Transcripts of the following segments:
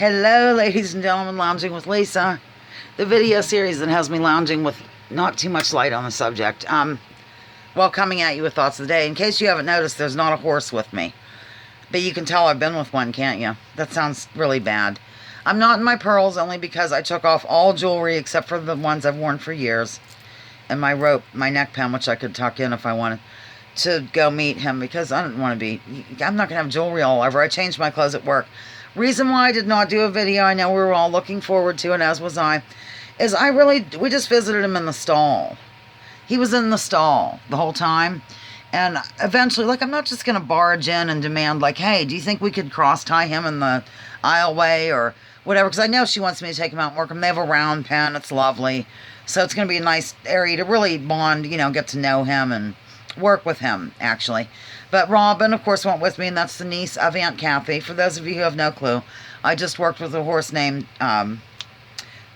Hello, ladies and gentlemen, Lounging with Lisa. The video series that has me lounging with not too much light on the subject. While coming at you with thoughts of the day. In case you haven't noticed, there's not a horse with me. But you can tell I've been with one, can't you? That sounds really bad. I'm not in my pearls only because I took off all jewelry except for the ones I've worn for years. And my rope, my neck pen, which I could tuck in if I wanted to go meet him because I didn't want to be... I'm not going to have jewelry all over. I changed my clothes at work. Reason why I did not do a video, I know we were all looking forward to it, as was I, is we just visited him in the stall. He was in the stall the whole time. And eventually, like, I'm not just going to barge in and demand, like, hey, do you think we could cross-tie him in the aisleway or whatever? Because I know she wants me to take him out and work him. They have a round pen. It's lovely. So it's going to be a nice area to really bond, you know, get to know him and work with him, actually. But Robin, of course, went with me, and that's the niece of Aunt Kathy. For those of you who have no clue, I just worked with a horse named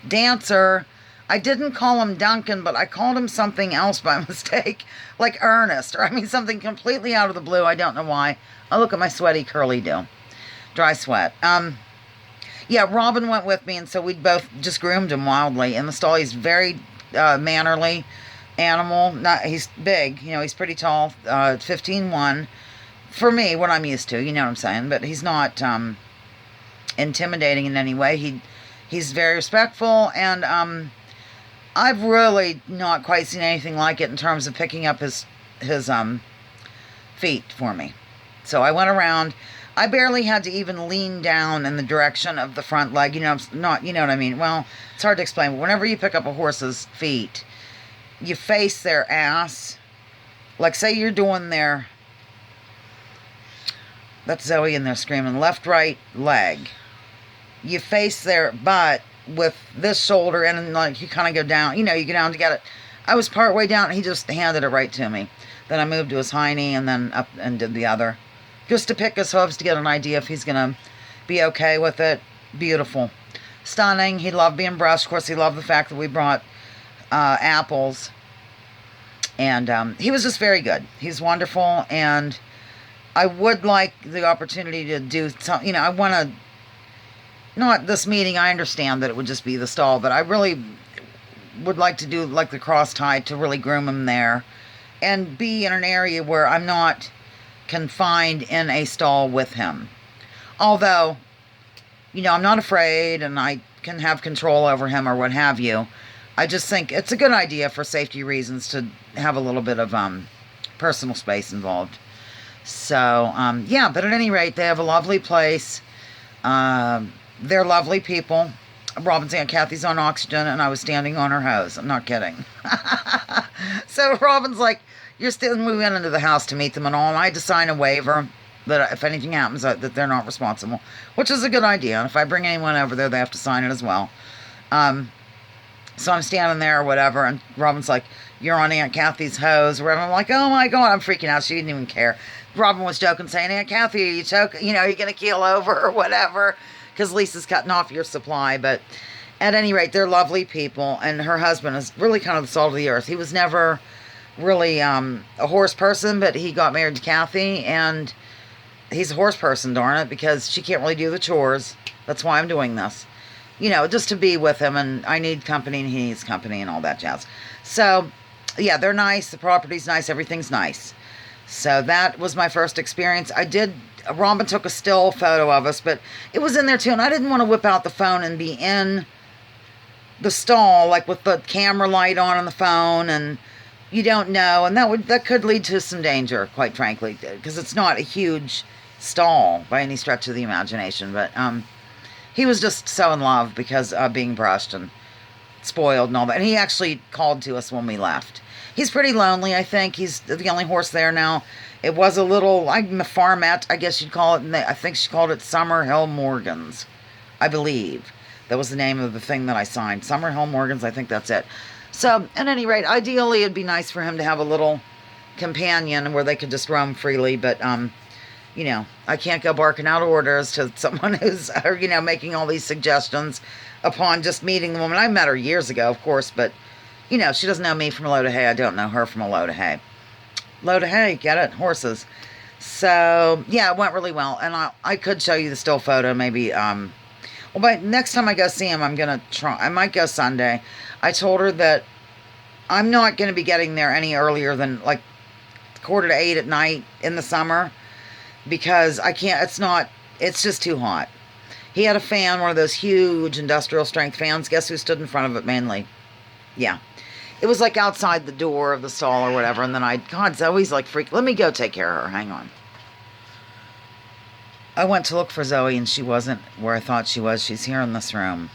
Dancer. I didn't call him Duncan, but I called him something else by mistake, like Ernest, or I mean something completely out of the blue. I don't know why. Oh, look at my sweaty curly do. Dry sweat. Yeah, Robin went with me, and so we both just groomed him wildly. In the stall, he's very mannerly animal. He's big, you know, he's pretty tall, 15'1", for me, what I'm used to, you know what I'm saying, but he's not intimidating in any way. He's very respectful, and I've really not quite seen anything like it in terms of picking up his feet for me. So I went around. I barely had to even lean down in the direction of the front leg, you know, you know what I mean? Well, it's hard to explain, but whenever you pick up a horse's feet, you face their ass. Like, say you're doing that's Zoe in there screaming, left, right leg. You face their butt with this shoulder, and like you kind of go down, you know, you go down to get it. I was part way down, and he just handed it right to me. Then I moved to his hiney, and then up and did the other. Just to pick his hooves to get an idea if he's going to be okay with it. Beautiful. Stunning. He loved being brushed. Of course, he loved the fact that we brought apples. And he was just very good. He's wonderful, and I would like the opportunity to do some, you know, I want to, not this meeting, I understand that it would just be the stall, but I really would like to do like the cross tie to really groom him there and be in an area where I'm not confined in a stall with him. Although, you know, I'm not afraid and I can have control over him or what have you. I just think it's a good idea for safety reasons to have a little bit of personal space involved. So, yeah, but at any rate, they have a lovely place. They're lovely people. Robin's Aunt Kathy's on oxygen, and I was standing on her hose. I'm not kidding. So Robin's like, you're still moving into the house to meet them and all, and I had to sign a waiver that if anything happens, that they're not responsible, which is a good idea. And if I bring anyone over there, they have to sign it as well. So I'm standing there or whatever, and Robin's like, you're on Aunt Kathy's hose or whatever. I'm like, oh my God, I'm freaking out. She didn't even care. Robin was joking, saying, Aunt Kathy, are you choking? You know, are you going to keel over or whatever? Because Lisa's cutting off your supply. But at any rate, they're lovely people, and her husband is really kind of the salt of the earth. He was never really a horse person, but he got married to Kathy, and he's a horse person, darn it, because she can't really do the chores. That's why I'm doing this. You know, just to be with him, and I need company, and he needs company, and all that jazz. So, yeah, they're nice. The property's nice. Everything's nice. So that was my first experience. Robin took a still photo of us, but it was in there too, and I didn't want to whip out the phone and be in the stall, like with the camera light on the phone, and you don't know, and that could lead to some danger, quite frankly, because it's not a huge stall by any stretch of the imagination, but he was just so in love because of being brushed and spoiled and all that. And he actually called to us when we left. He's pretty lonely, I think. He's the only horse there now. It was a little, like a farmette, I guess you'd call it. And I think she called it Summerhill Morgans, I believe. That was the name of the thing that I signed. Summerhill Morgans, I think that's it. So, at any rate, ideally it'd be nice for him to have a little companion where they could just roam freely. But, you know, I can't go barking out orders to someone who's, you know, making all these suggestions upon just meeting the woman. I met her years ago, of course, but, you know, she doesn't know me from a load of hay. I don't know her from a load of hay. Load of hay, get it? Horses. So, yeah, it went really well. And I could show you the still photo, maybe. Well, but next time I go see him, I'm going to try. I might go Sunday. I told her that I'm not going to be getting there any earlier than like 7:45 at night in the summer because I can't, it's just too hot. He had a fan, one of those huge industrial strength fans. Guess who stood in front of it mainly? Yeah. It was like outside the door of the stall or whatever. And then God, Zoe's like freak. Let me go take care of her. Hang on. I went to look for Zoe and she wasn't where I thought she was. She's here in this room.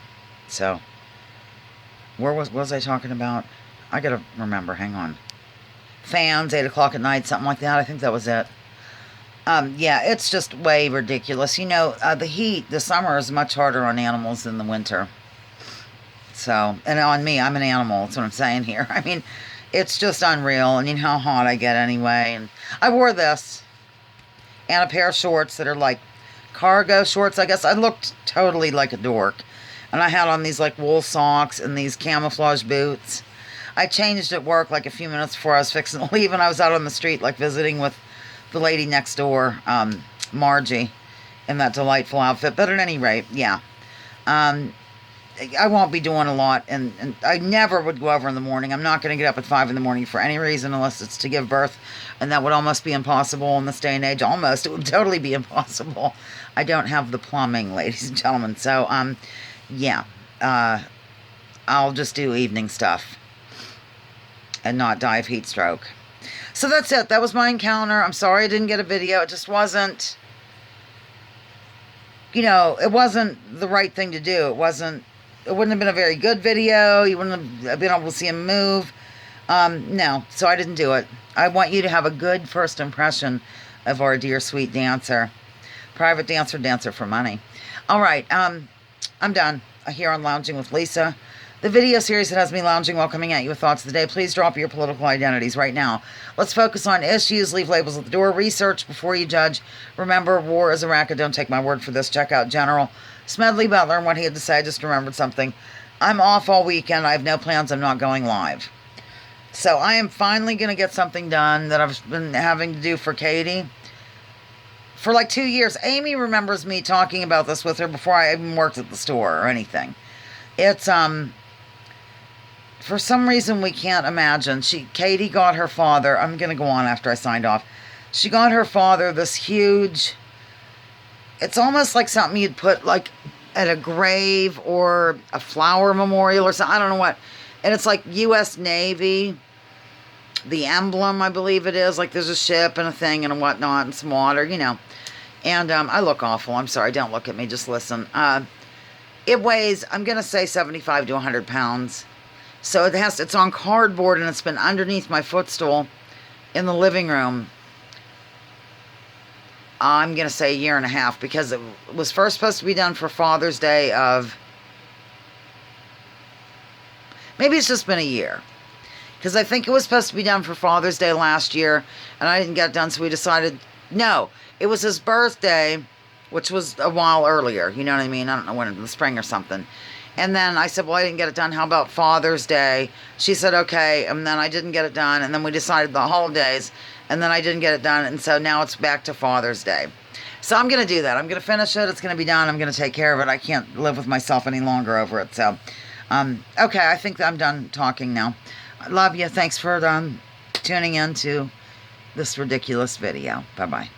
So, where was I talking about? I gotta remember. Hang on. Fans, 8 o'clock at night, something like that. I think that was it. Yeah, it's just way ridiculous. You know, the heat, the summer is much harder on animals than the winter. So, and on me, I'm an animal. That's what I'm saying here. I mean, it's just unreal. And you know how hot I get anyway. And I wore this and a pair of shorts that are like cargo shorts, I guess. I looked totally like a dork. And I had on these like wool socks and these camouflage boots. I changed at work like a few minutes before I was fixing to leave. And I was out on the street like visiting with the lady next door, Margie, in that delightful outfit. But at any rate, yeah. I won't be doing a lot, and I never would go over in the morning. I'm not going to get up at 5 in the morning for any reason unless it's to give birth, and that would almost be impossible in this day and age. Almost. It would totally be impossible. I don't have the plumbing, ladies and gentlemen. So, yeah. I'll just do evening stuff and not die of heat stroke. So that's it. That was my encounter. I'm sorry I didn't get a video. It just wasn't, you know, it wasn't the right thing to do. It wouldn't have been a very good video. You wouldn't have been able to see him move. No, so I didn't do it. I want you to have a good first impression of our dear sweet dancer. Private dancer for money. All right, I'm done here on Lounging with Lisa. The video series that has me lounging while coming at you with thoughts of the day. Please drop your political identities right now. Let's focus on issues. Leave labels at the door. Research before you judge. Remember, war is a racket. Don't take my word for this. Check out General Smedley Butler and what he had to say. I just remembered something. I'm off all weekend. I have no plans. I'm not going live. So I am finally going to get something done that I've been having to do for Katie for like 2 years. Amy remembers me talking about this with her before I even worked at the store or anything. It's, for some reason we can't imagine. Katie got her father, I'm going to go on after I signed off. She got her father this huge, it's almost like something you'd put like at a grave or a flower memorial or something. I don't know what. And it's like U.S. Navy, the emblem, I believe it is. Like there's a ship and a thing and whatnot and some water, you know. And I look awful. I'm sorry. Don't look at me. Just listen. It weighs, I'm going to say 75 to 100 pounds. So it's on cardboard and it's been underneath my footstool in the living room. I'm going to say 1.5 years because it was first supposed to be done for Father's Day of, maybe it's just been a year. Because I think it was supposed to be done for Father's Day last year and I didn't get it done, so we decided, no, it was his birthday, which was a while earlier, you know what I mean? I don't know when, in the spring or something. And then I said, well, I didn't get it done. How about Father's Day? She said, okay. And then I didn't get it done. And then we decided the holidays. And then I didn't get it done. And so now it's back to Father's Day. So I'm going to do that. I'm going to finish it. It's going to be done. I'm going to take care of it. I can't live with myself any longer over it. So, okay. I think I'm done talking now. I love you. Thanks for tuning in to this ridiculous video. Bye-bye.